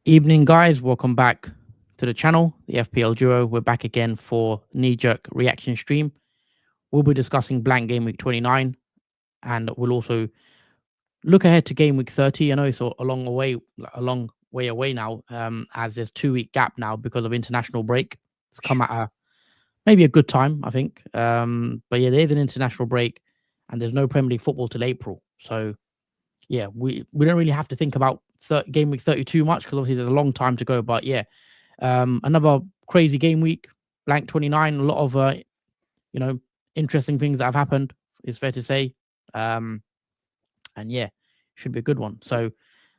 Evening, guys. Welcome back to the channel, the FPL Duo. We're back again for Kneejerk reaction stream. We'll be discussing Blank Game Week 29, and we'll also look ahead to Game Week 30. I know it's a long way away now, as there's 2 week gap now because of international break. It's come at maybe a good time, I think. But yeah, there's an international break, and there's no Premier League football till April. So yeah, we don't really have to think about Game Week 32 much because obviously there's a long time to go. But yeah, another crazy game week, Blank 29. A lot of interesting things that have happened. It's fair to say, and yeah, should be a good one. So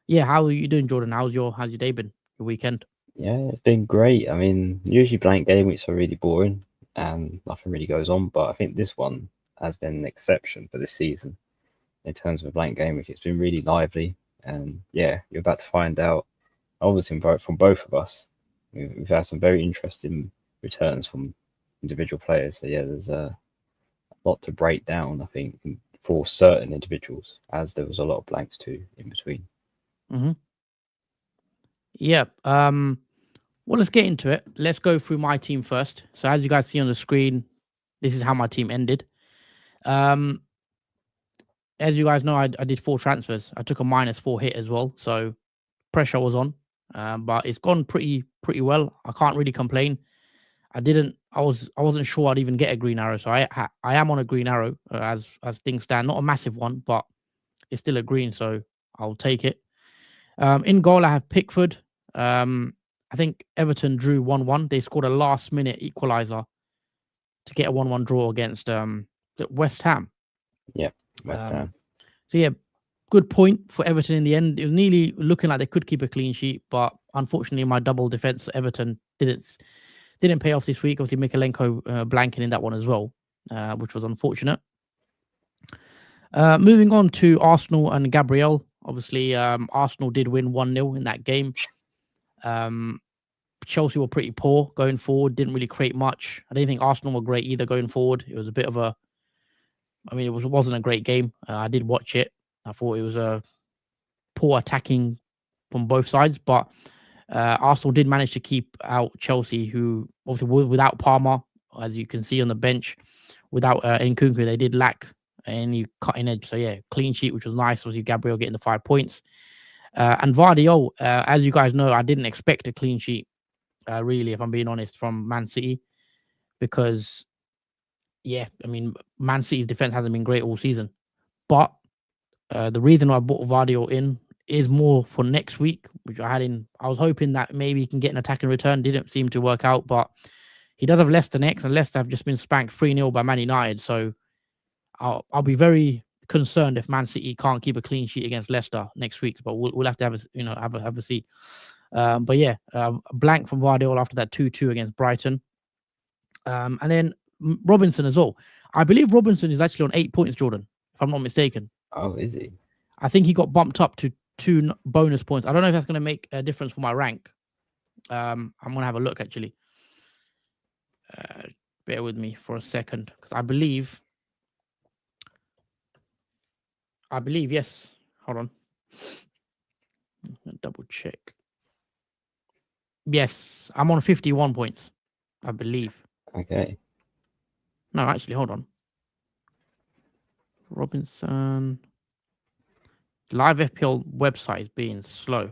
yeah, how are you doing, Jordan? How's your day been? Your weekend? Yeah, it's been great. I mean, usually blank game weeks are really boring and nothing really goes on, but I think this one has been an exception for this season in terms of a blank game week. It's been really lively, and yeah, you're about to find out. Obviously, from both of us, we've had some very interesting returns from individual players. So yeah, there's a lot to break down, I think, for certain individuals, as there was a lot of blanks too in between. Mm-hmm. Yeah. Well, let's get into it. Let's go through my team first. So as you guys see on the screen, this is how my team ended. As you guys know, I did 4 transfers. I took a -4 hit as well, so pressure was on. But it's gone pretty well. I can't really complain. I wasn't sure I'd even get a green arrow, so I am on a green arrow as things stand. Not a massive one, but it's still a green, so I'll take it. In goal, I have Pickford. I think Everton drew 1-1. They scored a last-minute equaliser to get a 1-1 draw against West Ham. Yeah, West Ham. So yeah, good point for Everton in the end. It was nearly looking like they could keep a clean sheet, but unfortunately, my double defense Everton didn't pay off this week. Obviously, Mikalenko blanking in that one as well, which was unfortunate. Moving on to Arsenal and Gabriel. Obviously, Arsenal did win 1-0 in that game. Chelsea were pretty poor going forward, didn't really create much. I didn't think Arsenal were great either going forward. It was a bit of a, I mean, it wasn't a great game. I did watch it. I thought it was a poor attacking from both sides, but Arsenal did manage to keep out Chelsea, who obviously without Palmer, as you can see on the bench, without Nkunku, they did lack any cutting edge. So yeah, clean sheet, which was nice. Obviously, Gabriel getting the 5 points. And Vardy, as you guys know, I didn't expect a clean sheet, really, if I'm being honest, from Man City, because, yeah, I mean, Man City's defense hasn't been great all season. But the reason I bought Vardy in is more for next week, which I was hoping that maybe he can get an attacking return. Didn't seem to work out, but he does have Leicester next, and Leicester have just been spanked 3-0 by Man United. So I'll be very concerned if Man City can't keep a clean sheet against Leicester next week. But we'll have to have a see. But yeah, blank from Vardy after that 2-2 against Brighton. And then Robinson as well. I believe Robinson is actually on 8 points, Jordan, if I'm not mistaken. Oh, is he? I think he got bumped up to 2 bonus points. I don't know if that's going to make a difference for my rank. I'm going to have a look, actually. Bear with me for a second, because I believe, yes. Hold on. Double check. Yes, I'm on 51 points, I believe. Okay. No, actually, hold on. Robinson. Live FPL website is being slow.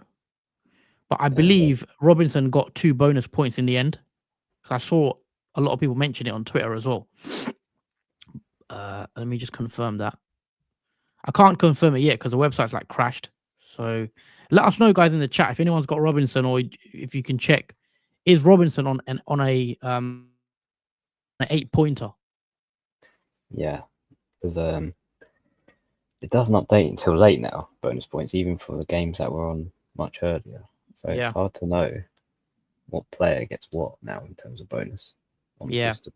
But I believe Robinson got 2 bonus points in the end. Because I saw a lot of people mention it on Twitter as well. Let me just confirm that. I can't confirm it yet because the website's like crashed. So let us know, guys, in the chat if anyone's got Robinson, or if you can check, is Robinson on an 8-pointer? Yeah, there's it doesn't update until late now, bonus points, even for the games that were on much earlier. So it's hard to know what player gets what now in terms of bonus on the system.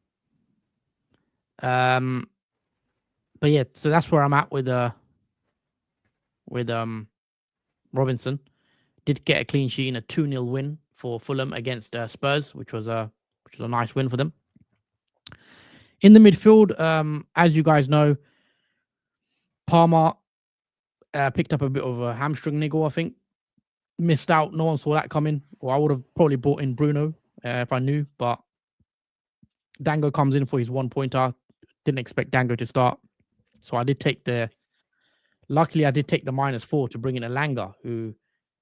But yeah, so that's where I'm at with Robinson. Did get a clean sheet in a 2-0 win for Fulham against Spurs, which was a nice win for them. In the midfield, as you guys know, Palmer picked up a bit of a hamstring niggle, I think. Missed out. No one saw that coming. Or I would have probably brought in Bruno if I knew. But Dango comes in for his 1-pointer. Didn't expect Dango to start. So I did take luckily I did take the -4 to bring in Elanga, who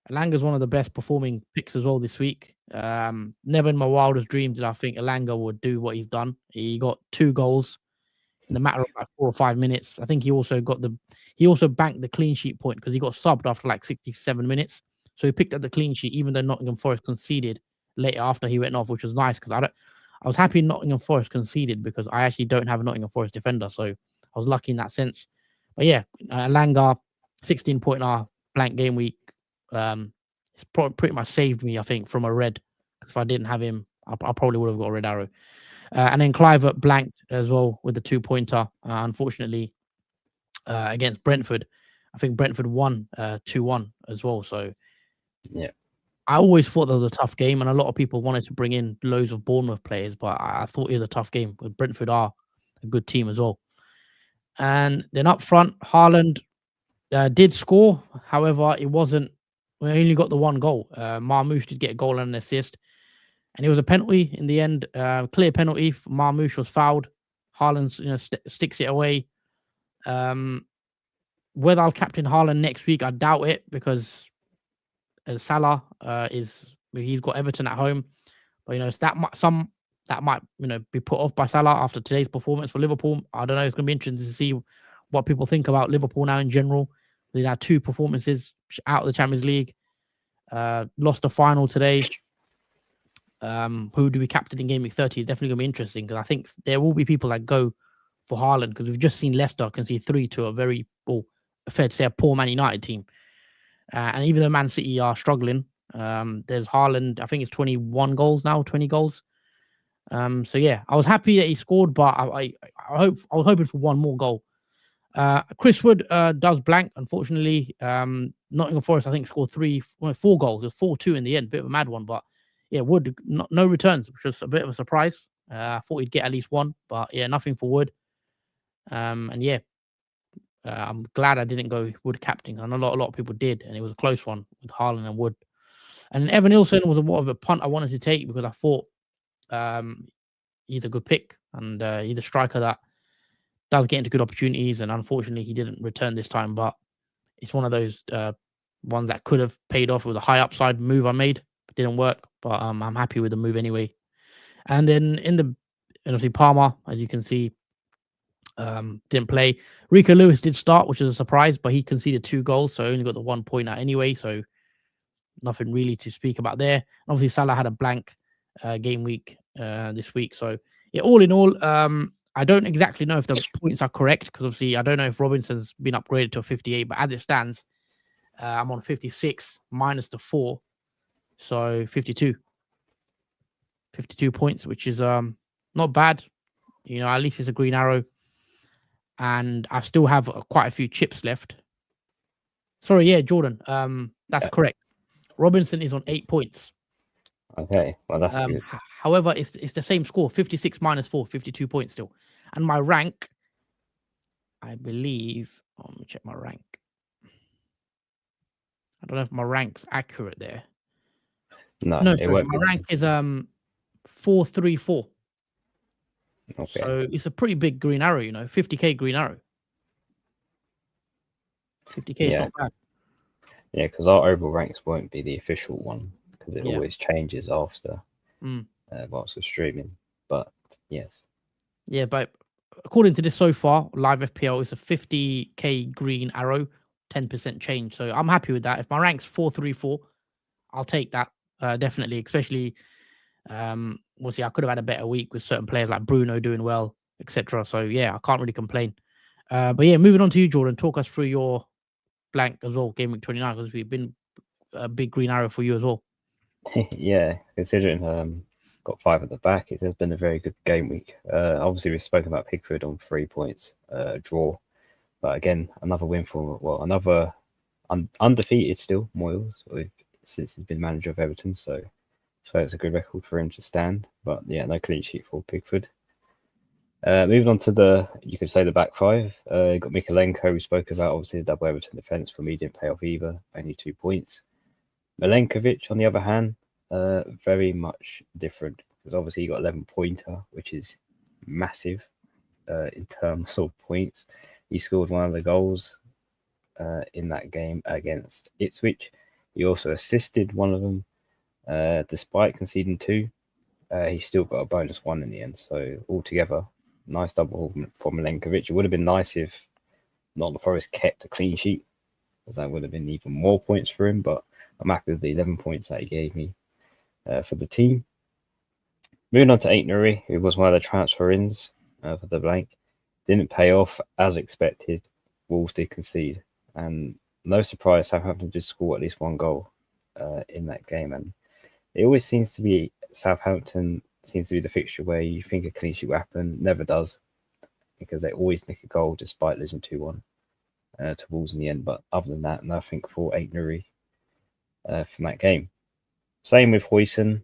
Elanga's one of the best performing picks as well this week. Never in my wildest dreams did I think Elanga would do what he's done. He got 2 goals in a matter of like 4 or 5 minutes. I think he also banked the clean sheet point because he got subbed after like 67 minutes. So he picked up the clean sheet, even though Nottingham Forest conceded later after he went off, which was nice because I was happy Nottingham Forest conceded because I actually don't have a Nottingham Forest defender, so I was lucky in that sense. But yeah, Langa, 16-pointer, blank game week. It's pretty much saved me, I think, from a red. If I didn't have him, I probably would have got a red arrow. And then Clivert blanked as well with the 2-pointer. Unfortunately, against Brentford, I think Brentford won 2-1 as well. So yeah, I always thought that was a tough game, and a lot of people wanted to bring in loads of Bournemouth players, but I thought it was a tough game because Brentford are a good team as well. And then up front, Haaland did score. However, it wasn't. We only got the 1 goal. Marmoush did get a goal and an assist, and it was a penalty in the end. Clear penalty. Marmoush was fouled. Haaland, sticks it away. Whether I'll captain Haaland next week, I doubt it because Salah he's got Everton at home, but it's that might be put off by Salah after today's performance for Liverpool. I don't know. It's going to be interesting to see what people think about Liverpool now in general. They had 2 performances out of the Champions League. Lost the final today. Who do we captain in game week 30 is definitely going to be interesting because I think there will be people that go for Haaland because we've just seen Leicester concede 3 to a very, fair to say, a poor Man United team. And even though Man City are struggling, there's Haaland, I think it's 21 goals now, 20 goals. So yeah, I was happy that he scored, but I was hoping for 1 more goal. Chris Wood does blank, unfortunately. Nottingham Forest, I think, scored 4 goals. It was 4-2 in the end, bit of a mad one, but yeah, Wood no returns, which was a bit of a surprise. I thought he'd get at least 1, but yeah, nothing for Wood. And yeah, I'm glad I didn't go Wood captain. I know a lot of people did, and it was a close one with Haaland and Wood. And Evan Nilsson was more of a punt I wanted to take because I thought he's a good pick and he's a striker that does get into good opportunities. And unfortunately, he didn't return this time. But it's one of those ones that could have paid off with a high upside move I made. It didn't work, but I'm happy with the move anyway. And then obviously Palmer, as you can see, didn't play. Rico Lewis did start, which is a surprise, but he conceded 2 goals, so only got the 1 point out anyway. So nothing really to speak about there. And obviously, Salah had a blank game week this week. So yeah, all in all, I don't exactly know if the points are correct because obviously I don't know if Robinson's been upgraded to a 58, but as it stands, I'm on 56 minus the 4, so 52 points, which is not bad. At least it's a green arrow. And I still have quite a few chips left. Sorry, yeah, Jordan. That's correct. Robinson is on 8 points. Okay, well that's good. However, it's the same score, 56 minus 4, 52 points still. And my rank, I believe. Let me check my rank. I don't know if my rank's accurate there. No, No, it sorry, won't my be. rank is 434. Okay. So it's a pretty big green arrow, 50k green arrow. 50k is not bad. Yeah, because our overall ranks won't be the official one because it always changes after whilst we're streaming. But yes. Yeah, but according to this so far, live FPL is a 50k green arrow, 10% change. So I'm happy with that. If my rank's 434, I'll take that definitely. Especially, obviously, I could have had a better week with certain players like Bruno doing well, etc. So yeah, I can't really complain. But yeah, moving on to you, Jordan. Talk us through your blank as well, game week 29, because we've been a big green arrow for you as well. Yeah, considering got 5 at the back, it has been a very good game week. Obviously, we've spoken about Pickford on 3 points, draw. But again, another win for, another undefeated still, Moyles, since he's been manager of Everton. So it's a good record for him to stand. But yeah, no clean sheet for Pickford. Moving on to you could say the back five. Got Mikalenko, we spoke about, obviously the double Everton defence for me didn't pay off either, only 2 points. Milenkovic, on the other hand, very much different because obviously he got 11-pointer, which is massive in terms of points. He scored one of the goals in that game against Ipswich. He also assisted one of them, despite conceding 2. He still got a bonus 1 in the end. So altogether, nice double for Milenkovic. It would have been nice if Nottingham Forest kept a clean sheet, because that would have been even more points for him. But I'm happy with the 11 points that he gave me for the team. Moving on to Aitnery, who was one of the transfer-ins for the blank. Didn't pay off as expected. Wolves did concede. And no surprise, Southampton did score at least 1 goal in that game. And it always seems to be Southampton seems to be the fixture where you think a clean sheet will happen. Never does, because they always nick a goal despite losing 2-1 to Wolves in the end. But other than that, nothing for Aitnery from that game. Same with Huijsen.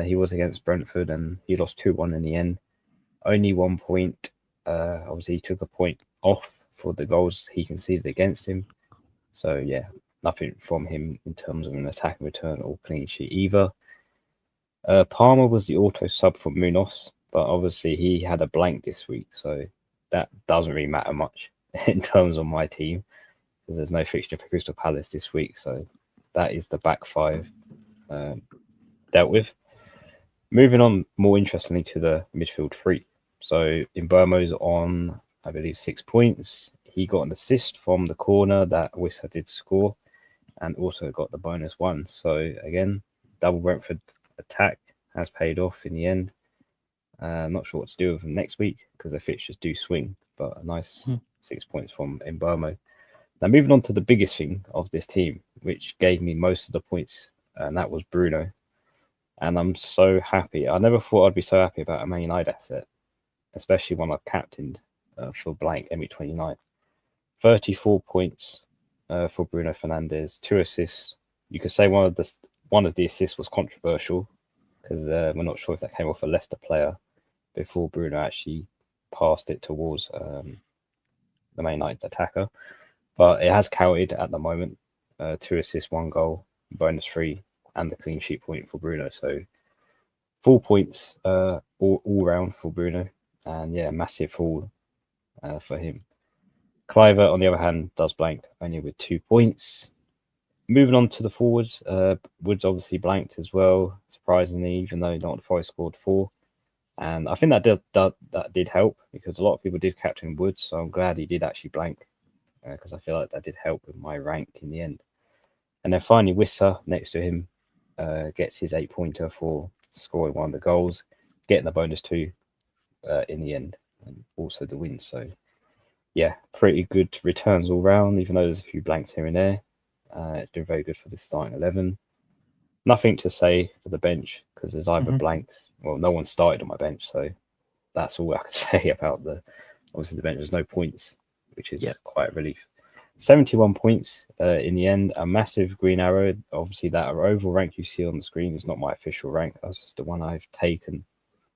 He was against Brentford and he lost 2-1 in the end. Only 1 point. Obviously, he took a point off for the goals he conceded against him. So, yeah, nothing from him in terms of an attack and return or clean sheet either. Palmer was the auto sub for Munoz, but obviously he had a blank this week, so that doesn't really matter much in terms of my team, because there's no fixture for Crystal Palace this week. So that is the back five dealt with. Moving on, more interestingly, to the midfield 3. So Mbeumo's on, I believe, 6 points. He got an assist from the corner that Wissa did score, and also got the bonus 1. So again, double Brentford attack has paid off in the end. Not sure what to do with them next week because the fixtures do swing, but a nice 6 points from Mbeumo. Now moving on to the biggest thing of this team, which gave me most of the points, and that was Bruno. And I'm so happy. I never thought I'd be so happy about a Man United asset, especially one I've captained for Blank Gameweek 29. 34 points for Bruno Fernandes, 2 assists. You could say one of the assists was controversial because we're not sure if that came off a Leicester player before Bruno actually passed it towards the Man United attacker. But it has counted at the moment. 2 assists, 1 goal, bonus 3, and the clean sheet point for Bruno. So 4 points all round for Bruno. And yeah, massive fall for him. Cliver, on the other hand, does blank only with 2 points. Moving on to the forwards, Woods obviously blanked as well, surprisingly, even though Nottingham Forest scored 4. And I think that did help because a lot of people did captain Woods, so I'm glad he did actually blank because I feel like that did help with my rank in the end. And then finally, Wissa next to him gets his 8-pointer for scoring one of the goals, getting the bonus 2 in the end, and also the win. So yeah, pretty good returns all round, even though there's a few blanks here and there. It's been very good for the starting 11. Nothing to say for the bench because there's either blanks. Well, no one started on my bench, so that's all I can say about obviously the bench. There's no points, which is quite a relief. 71 points in the end. A massive green arrow. Obviously, that overall rank you see on the screen is not my official rank. That's just the one I've taken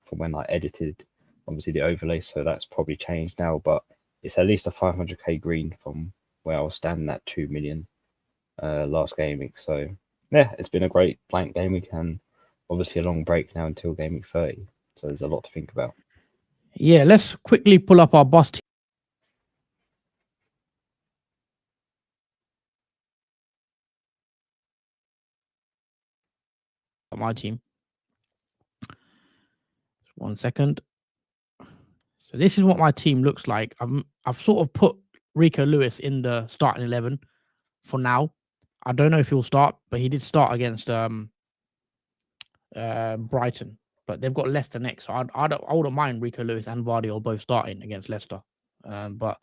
from when I edited, obviously, the overlay. So that's probably changed now, but it's at least a 500k green from where I was standing at 2 million last game week. So yeah, it's been a great blank game week and obviously a long break now until game week 30. So there's a lot to think about. Yeah, let's quickly pull up our boss team. My team. 1 second. So this is what my team looks like. I've sort of put Rico Lewis in the starting 11 for now. I don't know if he'll start, but he did start against Brighton. But they've got Leicester next, so I wouldn't mind Rico Lewis and Vardy both starting against Leicester. But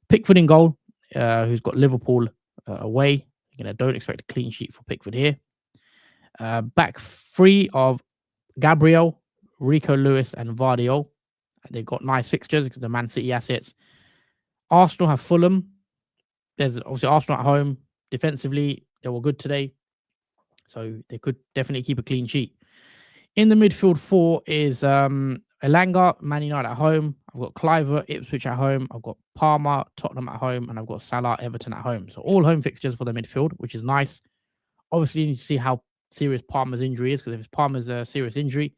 Pickford in goal, who's got Liverpool away. Don't expect a clean sheet for Pickford here. Back 3 of Gabriel, Rico Lewis, and Vardy. They've got nice fixtures because the Man City assets. Arsenal have Fulham. There's obviously Arsenal at home. Defensively, they were good today, so they could definitely keep a clean sheet. In the midfield 4 is Elanga, Man United at home. I've got Cliver, Ipswich at home. I've got Palmer, Tottenham at home, and I've got Salah, Everton at home. So all home fixtures for the midfield, which is nice. Obviously, you need to see how serious Palmer's injury is, because if it's Palmer's a serious injury,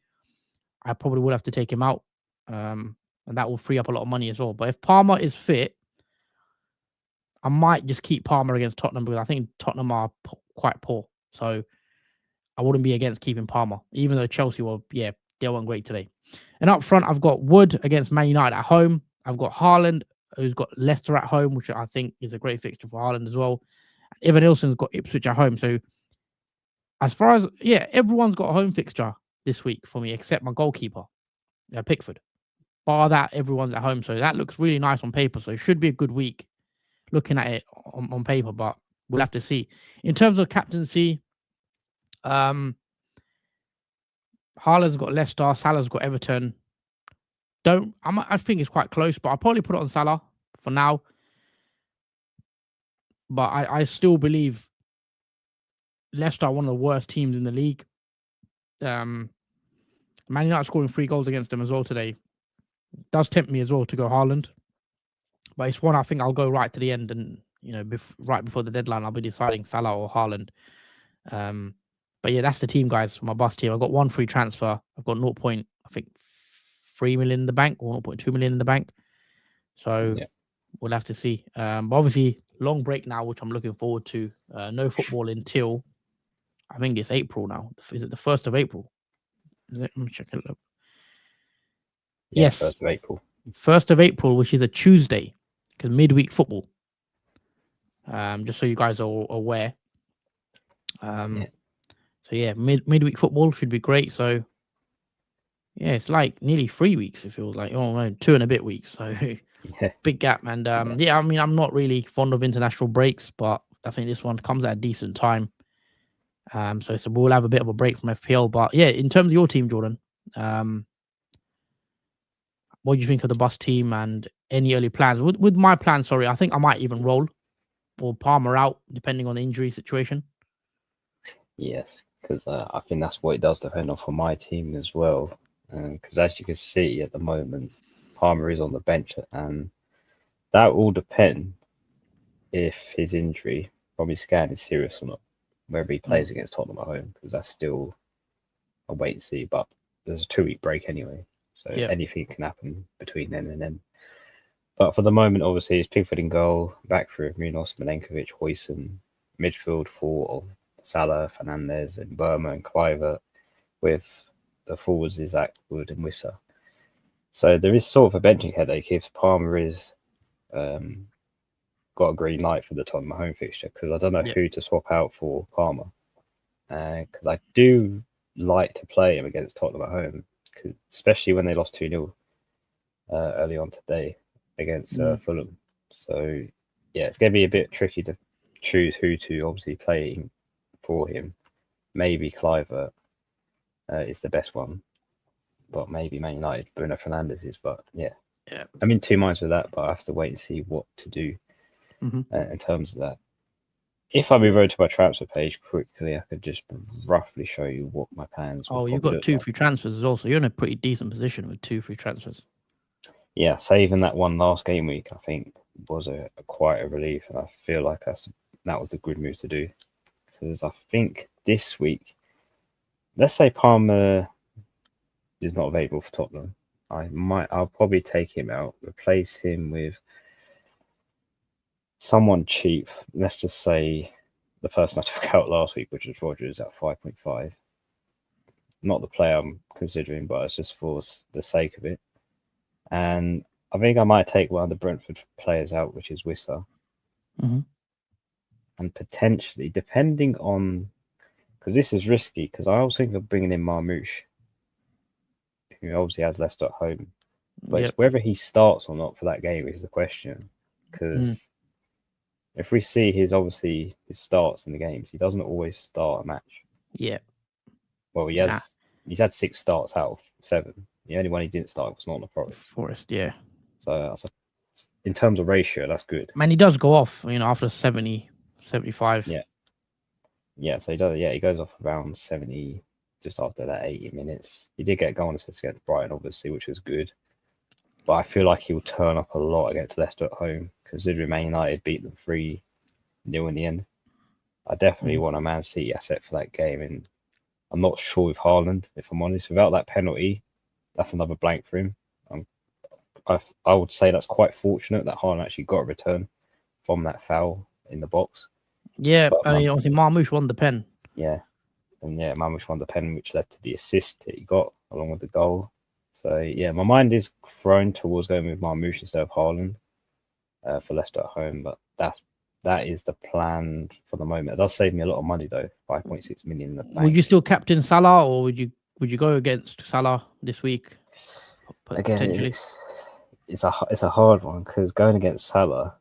I probably will have to take him out, and that will free up a lot of money as well. But if Palmer is fit, I might just keep Palmer against Tottenham, because I think Tottenham are quite poor. So I wouldn't be against keeping Palmer, even though Chelsea were, they weren't great today. And up front, I've got Wood against Man United at home. I've got Haaland, who's got Leicester at home, which I think is a great fixture for Haaland as well. Evan Nilsson's got Ipswich at home. So as far as, everyone's got a home fixture this week for me, except my goalkeeper, Pickford. Bar that, everyone's at home. So that looks really nice on paper. So it should be a good week looking at it on paper, but we'll have to see. In terms of captaincy, Haaland's got Leicester, Salah's got Everton. I think it's quite close, but I'll probably put it on Salah for now. But I still believe Leicester are one of the worst teams in the league. Man United scoring 3 goals against them as well today. Does tempt me as well to go Haaland. But it's one I think I'll go right to the end, and right before the deadline, I'll be deciding Salah or Haaland. But yeah, that's the team, guys. My bus team. I've got 1 free transfer. I've got 0.3 million in the bank, or 0.2 million in the bank. So we'll have to see. But obviously, long break now, which I'm looking forward to. No football until I think it's April now. Is it the 1st of April? Let me check it up. Yes, 1st of April. 1st of April, which is a Tuesday, because midweek football. Just so you guys are aware. So midweek football should be great. So it's like nearly 3 weeks. It feels like 2 and a bit weeks. So big gap. And I mean, I'm not really fond of international breaks, but I think this one comes at a decent time. So we'll have a bit of a break from FPL. But in terms of your team, Jordan, what do you think of the bus team and any early plans? With my plan, I think I might even roll or Palmer out, depending on the injury situation. Yes, because I think that's what it does depend on for my team as well. Because as you can see at the moment, Palmer is on the bench, and that will depend if his injury from his scan is serious or not, whether he plays against Tottenham at home, because that's still a wait and see. But there's a 2-week break anyway, so anything can happen between then and then. But for the moment, obviously, it's Pickford in goal, back through Munoz, Milenkovic, Huijsen, midfield for Salah, Fernandes, and Burma and Kluivert, with the forwards Isaac, Wood, and Wissa. So there is sort of a benching headache if Palmer is got a green light for the Tottenham home fixture, because I don't know who to swap out for Palmer. Because I do like to play him against Tottenham at home, especially when they lost 2-0 early on today against Fulham. So it's going to be a bit tricky to choose who to obviously play for him. Maybe Kluivert is the best one, but maybe Man United, Bruno Fernandes is. But I'm in 2 minds with that, but I have to wait and see what to do in terms of that. If I revert to my transfer page quickly, I could just roughly show you what my plans. You've got 2 free transfers as well, so you're in a pretty decent position with 2 free transfers. Yeah, saving that one last game week, I think, was quite a relief, and I feel like that was a good move to do, because I think this week, let's say Palmer is not available for Tottenham, I'll probably take him out, replace him with someone cheap. Let's just say the person I took out last week, which was Rodgers at 5.5. Not the player I'm considering, but it's just for the sake of it. And I think I might take one of the Brentford players out, which is Wissa. And potentially, depending on, because this is risky, because I also think of bringing in Marmoush, who obviously has Leicester at home. But it's whether he starts or not for that game is the question. Because if we see his starts in the games, he doesn't always start a match. Yeah. Well, he's had 6 starts out of 7. The only one he didn't start was Nottingham Forest, yeah. So in terms of ratio, that's good. Man, he does go off, after 70, 75. Yeah. So he does. Yeah, he goes off around 70, just after that 80 minutes. He did get a goal assist against Brighton, obviously, which was good. But I feel like he'll turn up a lot against Leicester at home, considering Man United beat them 3-0 in the end. I definitely want a Man City asset for that game, and I'm not sure with Haaland, if I'm honest. Without that penalty, that's another blank for him. I would say that's quite fortunate that Haaland actually got a return from that foul in the box. Yeah, I mean, obviously Marmoush won the pen. Yeah, and yeah, Marmoush won the pen, which led to the assist that he got along with the goal. So yeah, my mind is thrown towards going with Marmoush instead of Haaland for Leicester at home, but that is the plan for the moment. It does save me a lot of money though, 5.6 million in the bank. Would you still captain Salah, or would you go against Salah this week? Again, it's a hard one because going against Salah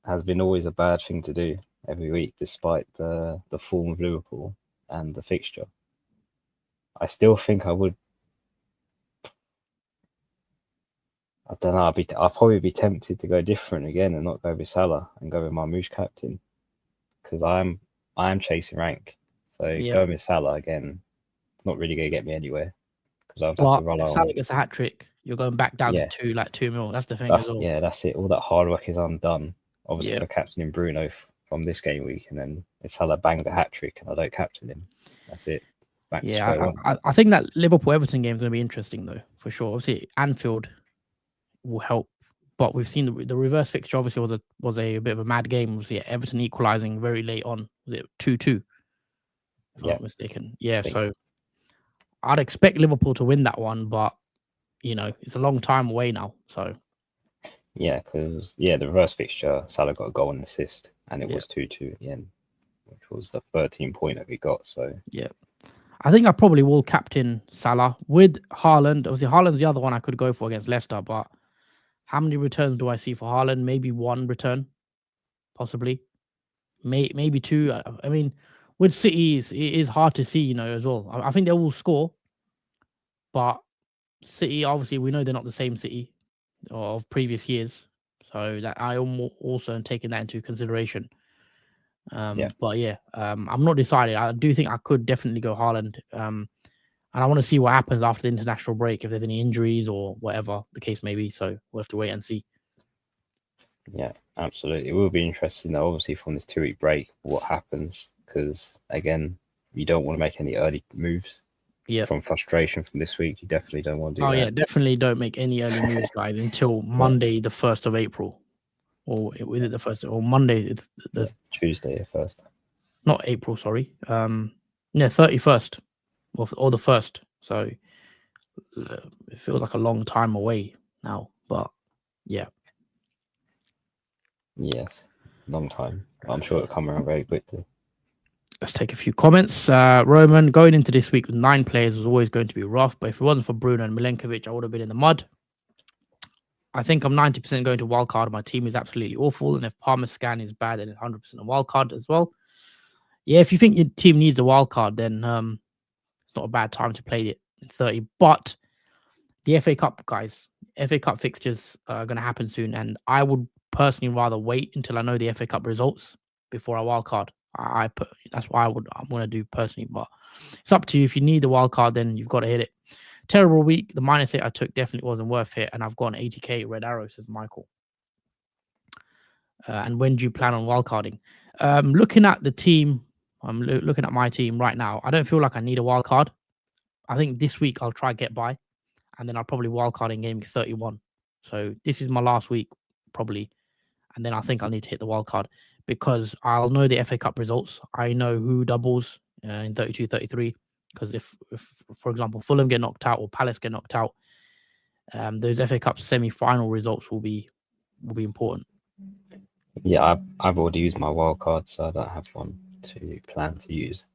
has been always a bad thing to do every week, despite the form of Liverpool and the fixture. I still think I would. I don't know. I'll probably be tempted to go different again and not go with Salah and go with Marmoush captain, because I am chasing rank. So going with Salah again, not really going to get me anywhere, because I'll have to rely on. Salah gets a hat trick, you're going back down to 2 mil. That's the thing as well. Yeah, that's it. All that hard work is undone. Obviously, I'm captaining Bruno from this game week, and then if Salah bangs a hat trick and I don't captain him, that's it. Back to square one. I think that Liverpool-Everton game is going to be interesting though, for sure. Obviously, Anfield will help, but we've seen the reverse fixture. Obviously, was a bit of a mad game. Obviously, Everton equalising very late on. Was it 2-2? If I'm not mistaken. Yeah, so I'd expect Liverpool to win that one, but it's a long time away now. So yeah, because the reverse fixture, Salah got a goal and assist, and it was 2-2 at the end, which was the 13-point that we got. So yeah, I think I probably will captain Salah with Haaland. Obviously, Haaland's the other one I could go for against Leicester, but how many returns do I see for Haaland? Maybe one return, possibly. Maybe two. I mean, with City, it is hard to see, as well. I think they will score, but City, obviously, we know they're not the same City of previous years, so that I am also taking that into consideration. But I'm not decided. I do think I could definitely go Haaland, and I want to see what happens after the international break, if there's any injuries or whatever the case may be. So we'll have to wait and see. Yeah, absolutely. It will be interesting, though, obviously, from this 2-week break, what happens, because again, you don't want to make any early moves. Yeah. From frustration from this week, you definitely don't want to do that. Oh yeah, definitely don't make any early moves, guys, until Monday, the 1st of April. Or is it the 1st? Or Monday, Tuesday, 1st. Not April, sorry. 31st, or the 1st. So it feels like a long time away now, but yeah. Yes, long time. I'm sure it'll come around very quickly. Let's take a few comments. Roman, going into this week with 9 players was always going to be rough, but if it wasn't for Bruno and Milenkovic, I would have been in the mud. I think I'm 90% going to wildcard. My team is absolutely awful, and if Parmesan is bad, then it's 100% a wildcard as well. Yeah, if you think your team needs a wildcard, then it's not a bad time to play it in 30. But the FA Cup, guys, FA Cup fixtures are going to happen soon, and I would personally rather wait until I know the FA Cup results before I wildcard. That's what I'm going to do personally, but it's up to you. If you need the wild card, then you've got to hit it. Terrible week. The -8 I took definitely wasn't worth it, and I've got an 80k red arrow, says Michael. And when do you plan on wildcarding? Looking at the team, I'm looking at my team right now. I don't feel like I need a wild card. I think this week I'll try get by, and then I'll probably wildcard in game 31. So this is my last week probably, and then I think I'll need to hit the wild card, because I'll know the FA Cup results. I know who doubles in 32, 33. Because if, for example, Fulham get knocked out or Palace get knocked out, those FA Cup semi-final results will be important. Yeah, I've already used my wild card, so I don't have one to plan to use.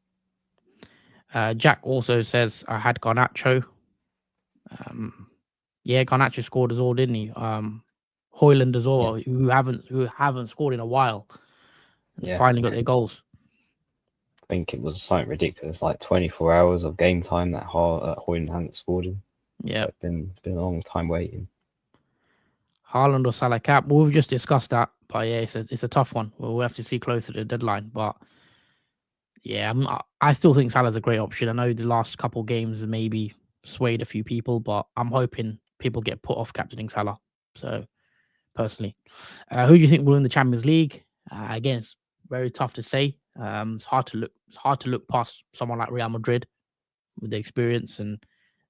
Jack also says I had Garnacho. Garnacho scored as well, didn't he? Højlund as well, who haven't scored in a while. Finally got their goals. I think it was something ridiculous, like 24 hours of game time that Højlund hadn't scored in. Yeah, it's been a long time waiting. Haaland or Salah cap? Well, we've just discussed that, but yeah, it's a tough one. We'll have to see closer to the deadline. But Yeah, I still think Salah's a great option. I know the last couple games maybe swayed a few people, but I'm hoping people get put off captaining Salah. So personally, who do you think will win the Champions League? Again, it's very tough to say. It's hard to look. It's hard to look past someone like Real Madrid with the experience and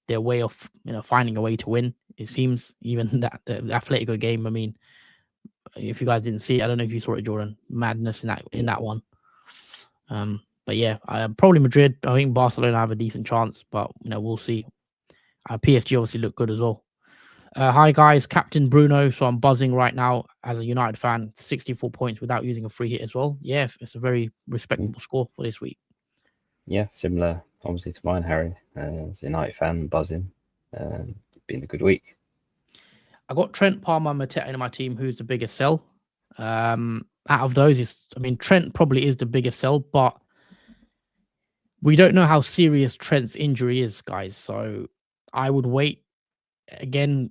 their way of finding a way to win. It seems even that the Atletico game. I mean, if you guys didn't see it, I don't know if you saw it, Jordan. Madness in that one. But yeah, probably Madrid. I think Barcelona have a decent chance, but we'll see. PSG obviously look good as well. Hi guys, Captain Bruno. So I'm buzzing right now as a United fan. 64 points without using a free hit as well. Yeah, it's a very respectable score for this week. Yeah, similar obviously to mine, Harry. As a United fan, buzzing. Been a good week. I got Trent, Palmer, and Mateta in my team. Who's the biggest sell? Out of those, Trent probably is the biggest sell, but we don't know how serious Trent's injury is, guys. So I would wait. Again,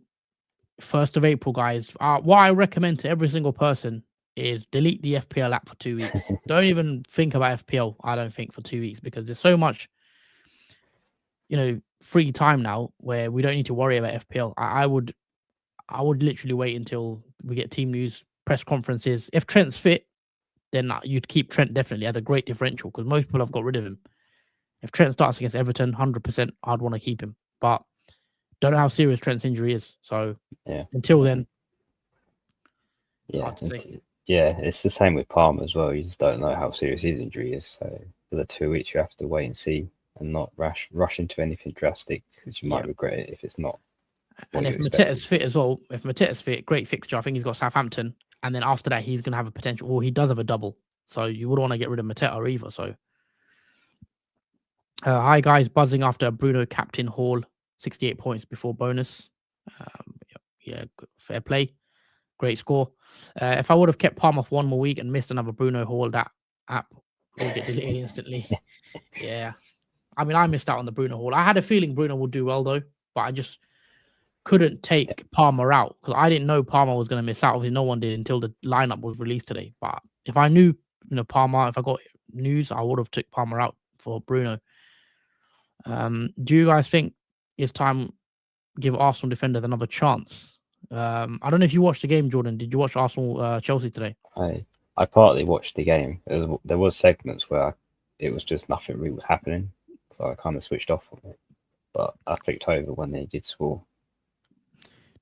1st of April, guys. What I recommend to every single person is delete the FPL app for 2 weeks. Don't even think about FPL, I don't think, for 2 weeks, because there's so much, free time now where we don't need to worry about FPL. I would literally wait until we get team news, press conferences. If Trent's fit, then you'd keep Trent definitely at a great differential, because most people have got rid of him. If Trent starts against Everton, 100%, I'd want to keep him. But don't know how serious Trent's injury is. So until then, hard to say. Yeah, it's the same with Palmer as well. You just don't know how serious his injury is. So for the 2 weeks, you have to wait and see and not rush into anything drastic, because you might regret it if it's not. And if Mateta's fit as well, great fixture. I think he's got Southampton. And then after that, he's going to have a potential, or he does have a double. So you wouldn't want to get rid of Mateta either. So, hi guys, buzzing after Bruno captain Hall, 68 points before bonus. Yeah, fair play. Great score. If I would have kept Palm off one more week and missed another Bruno Hall, that app will get deleted instantly. Yeah. I mean, I missed out on the Bruno Hall. I had a feeling Bruno would do well, though, but I just couldn't take Palmer out because I didn't know Palmer was going to miss out. Obviously, no one did until the lineup was released today. But if I knew, Palmer, if I got news, I would have took Palmer out for Bruno. Do you guys think it's time give Arsenal defenders another chance? I don't know if you watched the game, Jordan. Did you watch Arsenal Chelsea today? I partly watched the game. There was segments where it was just nothing really was happening, so I kind of switched off on it. But I clicked over when they did score.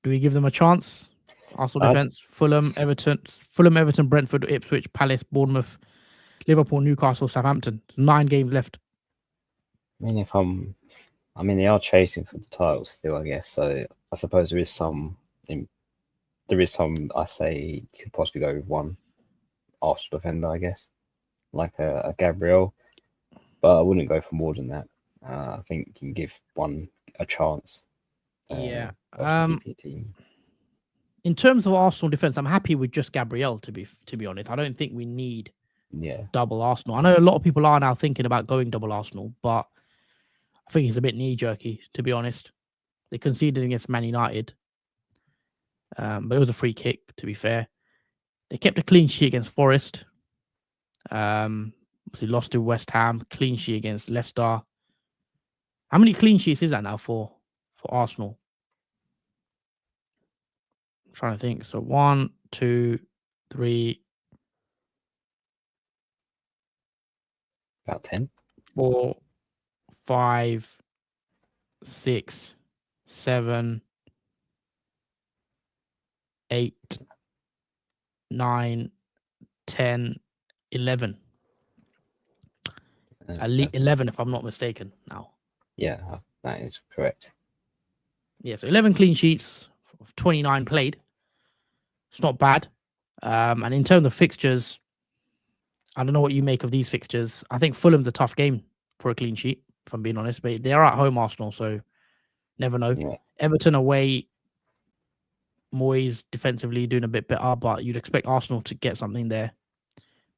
Do we give them a chance? Arsenal defense: Fulham, Everton, Brentford, Ipswich, Palace, Bournemouth, Liverpool, Newcastle, Southampton. 9 games left. I mean, they are chasing for the title still, I guess. So I suppose there is some. I say you could possibly go with one Arsenal defender, I guess, like a Gabriel, but I wouldn't go for more than that. I think you can give one a chance. Yeah. In terms of Arsenal defense, I'm happy with just Gabriel. To be honest, I don't think we need double Arsenal. I know a lot of people are now thinking about going double Arsenal, but I think it's a bit knee-jerky, to be honest. They conceded against Man United, but it was a free kick, to be fair. They kept a clean sheet against Forest. Obviously lost to West Ham, clean sheet against Leicester. How many clean sheets is that now for Arsenal? I'm trying to think. So 1, 2, 3. About 10. 4, 5, 6, 7, 8, 9, 10, 11. At least 11, if I'm not mistaken. Now. Yeah, that is correct. Yeah, so 11 clean sheets, 29 played. It's not bad. And in terms of fixtures, I don't know what you make of these fixtures. I think Fulham's a tough game for a clean sheet, if I'm being honest. But they are at home, Arsenal, so never know. Yeah. Everton away, Moyes defensively doing a bit better, but you'd expect Arsenal to get something there.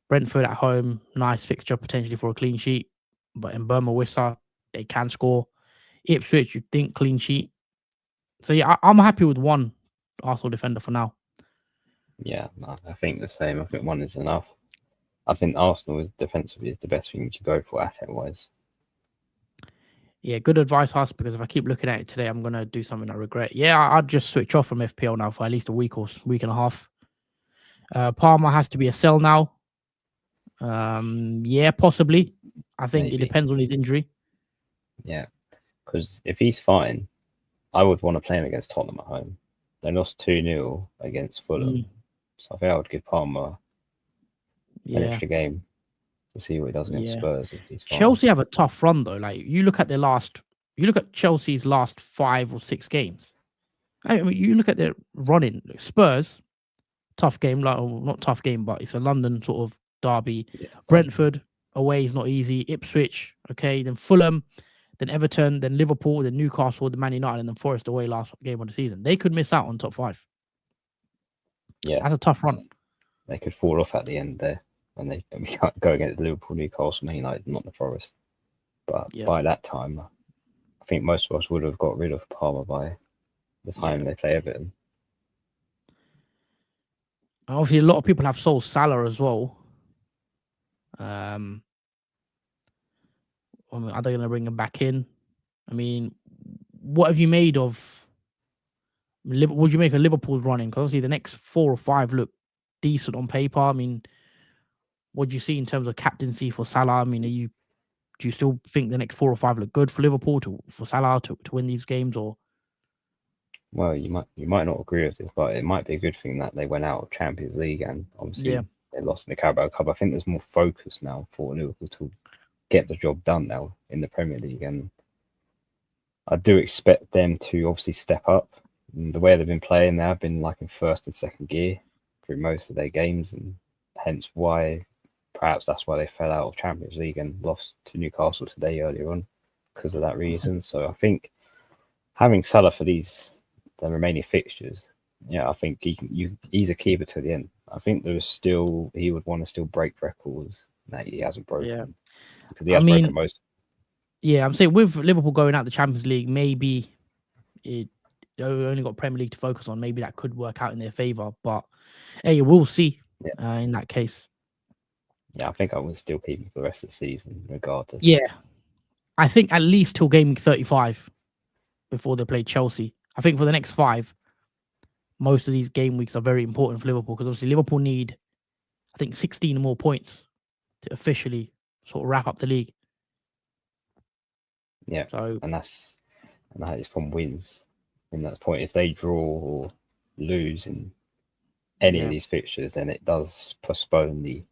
Brentford at home, nice fixture potentially for a clean sheet. But in Burma Wissa, they can score. Ipswich, you'd think clean sheet. So yeah, I'm happy with one Arsenal defender for now. Yeah, I think the same. I think one is enough. I think Arsenal is defensively is the best thing to go for asset wise. Yeah, good advice, Huss, because if I keep looking at it today, I'm going to do something I regret. Yeah, I'd just switch off from FPL now for at least a week or week and a half. Palmer has to be a sell now. Yeah, possibly. I think it Maybe. depends on his injury. Yeah, because if he's fine, I would want to play him against Tottenham at home. They lost 2-0 against Fulham, so I think I would give Palmer an extra game to see what he does against Spurs if he's fine. Chelsea have a tough run though. Like you look at Chelsea's last 5 or 6 games. I mean, you look at their running. Spurs, tough game, like not tough game, but it's a London sort of derby. Yeah, Brentford away is not easy. Ipswich, okay, then Fulham, then Everton, then Liverpool, then Newcastle, then Man United, and then Forest away last game of the season. They could miss out on top 5. Yeah, that's a tough run. They could fall off at the end there, and we can't go against Liverpool, Newcastle, Man United, not the Forest. But by that time, I think most of us would have got rid of Palmer by the time they play Everton. Obviously, a lot of people have sold Salah as well. I mean, are they going to bring him back in? I mean, what have you made of? Would you make a Liverpool's running? Because obviously the next 4 or 5 look decent on paper. I mean, what do you see in terms of captaincy for Salah? I mean, do you still think the next 4 or 5 look good for Liverpool for Salah to win these games? Or well, you might not agree with this, but it might be a good thing that they went out of Champions League and obviously they lost in the Carabao Cup. I think there's more focus now for Liverpool to get the job done now in the Premier League, and I do expect them to obviously step up. And the way they've been playing, they have been like in first and second gear through most of their games, and hence why perhaps that's why they fell out of Champions League and lost to Newcastle today earlier on because of that reason. So I think having Salah for the remaining fixtures, I think he's a keeper to the end. I think he would want to still break records that he hasn't broken. Yeah, because he has broken most. Yeah, I'm saying with Liverpool going out the Champions League, maybe they only got Premier League to focus on. Maybe that could work out in their favour. But hey, we'll see. In that case. Yeah, I think I would still keep him for the rest of the season, regardless. Yeah, I think at least till game week 35 before they play Chelsea. I think for the next 5, most of these game weeks are very important for Liverpool because obviously Liverpool need, I think, 16 more points to officially sort of wrap up the league. Yeah, so, and that is from wins. And that's the point. If they draw or lose in any of these fixtures, then it does postpone the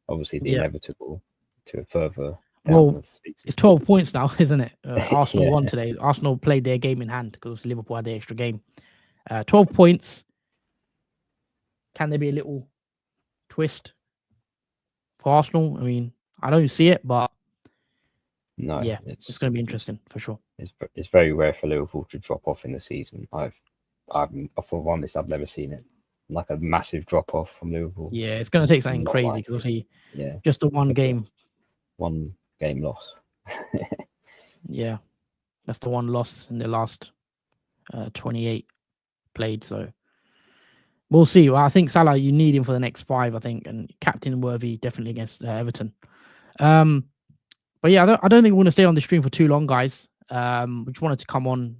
inevitable to a further. Well, it's 12 points now, isn't it? Arsenal won today. Arsenal played their game in hand because Liverpool had the extra game. 12 points. Can there be a little twist for Arsenal? I mean, I don't see it, but no, it's going to be interesting for sure. It's very rare for Liverpool to drop off in the season. For one, I've never seen it. Like a massive drop off from Liverpool. Yeah, it's going to take something crazy because obviously, just the one game loss. Yeah, that's the one loss in the last 28 played. So we'll see. Well, I think Salah, you need him for the next 5, I think, and captain worthy definitely against Everton. But yeah, I don't think we're going to stay on the stream for too long, guys. We just wanted to come on,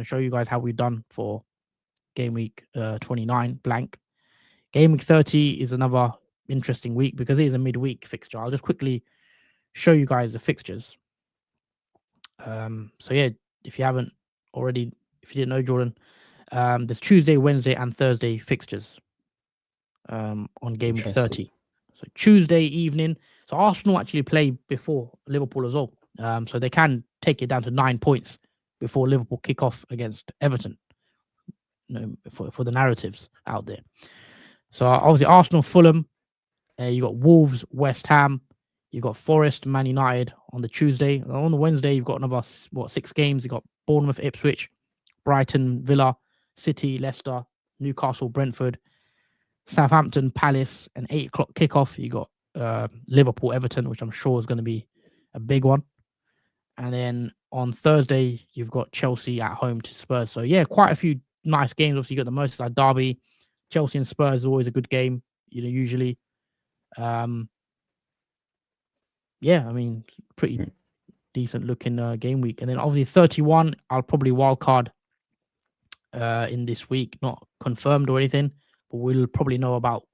show you guys how we've done for game week 29 blank. Game week 30 is another interesting week because it is a midweek fixture. I'll just quickly show you guys the fixtures. So yeah, if you haven't already, if you didn't know, Jordan, there's Tuesday, Wednesday, and Thursday fixtures on game week 30. So Tuesday evening. So Arsenal actually play before Liverpool as well. So they can take it down to 9 points before Liverpool kick off against Everton. For the narratives out there. So obviously Arsenal, Fulham. You got Wolves, West Ham. You got Forest, Man United on the Tuesday. On the Wednesday, you've got another 6 games. You got Bournemouth, Ipswich, Brighton, Villa, City, Leicester, Newcastle, Brentford, Southampton, Palace, and 8 o'clock kickoff. You got Liverpool, Everton, which I'm sure is going to be a big one. And then on Thursday, you've got Chelsea at home to Spurs. So yeah, quite a few nice games. Obviously, you got the Merseyside derby. Chelsea and Spurs is always a good game, usually. yeah, I mean, pretty Mm. decent looking game week. And then obviously 31, I'll probably wild card in this week, not confirmed or anything, but we'll probably know about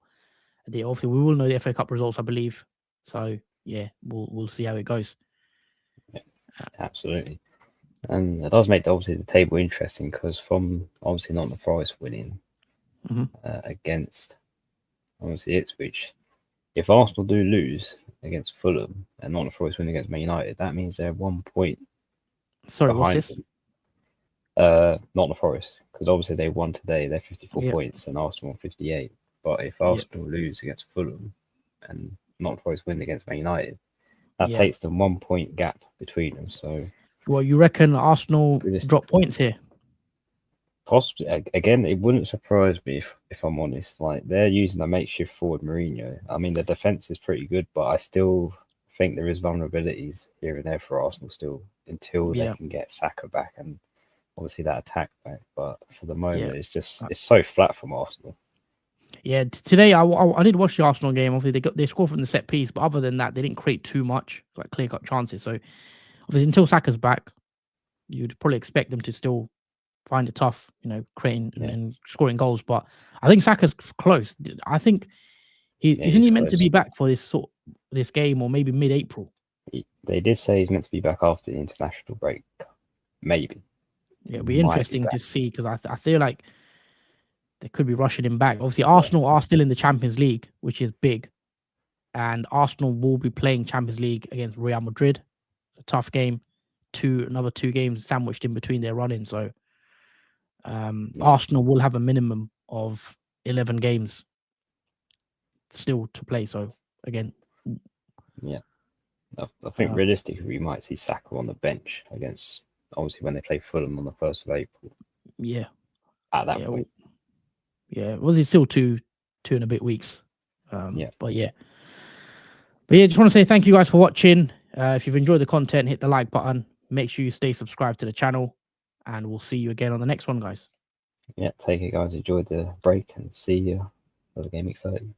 obviously we will know the FA Cup results, I believe. So yeah, we'll see how it goes. Absolutely. And it does make obviously the table interesting because from obviously Nottingham Forest winning against obviously Ipswich, if Arsenal do lose against Fulham and Nottingham Forest win against Man United, that means they're 1 point Sorry, what's behind this? Nottingham Forest, because obviously they won today, they're 54 Yeah. points and Arsenal 58. But if Arsenal lose against Fulham and Nottingham Forest win against Man United, that takes them 1 point gap between them. So, well, you reckon Arsenal drop points here? Possibly. Again, it wouldn't surprise me if I'm honest. Like, they're using a makeshift forward Mourinho. I mean, the defense is pretty good, but I still think there is vulnerabilities here and there for Arsenal still until they can get Saka back and obviously that attack back. But for the moment, it's so flat from Arsenal. Yeah, today I did watch the Arsenal game. Obviously, they scored from the set piece, but other than that, they didn't create too much like clear cut chances. So obviously, until Saka's back, you'd probably expect them to still find it tough, creating and scoring goals. But I think Saka's close. I think isn't he meant to be back for this game or maybe mid-April? They did say he's meant to be back after the international break, maybe. Yeah, it'll be interesting to see because I feel like they could be rushing him back. Obviously, Arsenal are still in the Champions League, which is big, and Arsenal will be playing Champions League against Real Madrid. A tough game. Another 2 games sandwiched in between their running. So Arsenal will have a minimum of 11 games still to play. So again, I think realistically we might see Saka on the bench against obviously when they play Fulham on the 1st of April. Yeah, at that point. Yeah, was it still 2 and a bit weeks? But yeah, just want to say thank you guys for watching. If you've enjoyed the content, hit the like button. Make sure you stay subscribed to the channel, and we'll see you again on the next one, guys. Yeah, take it, guys. Enjoy the break and see you for the Game Week 30.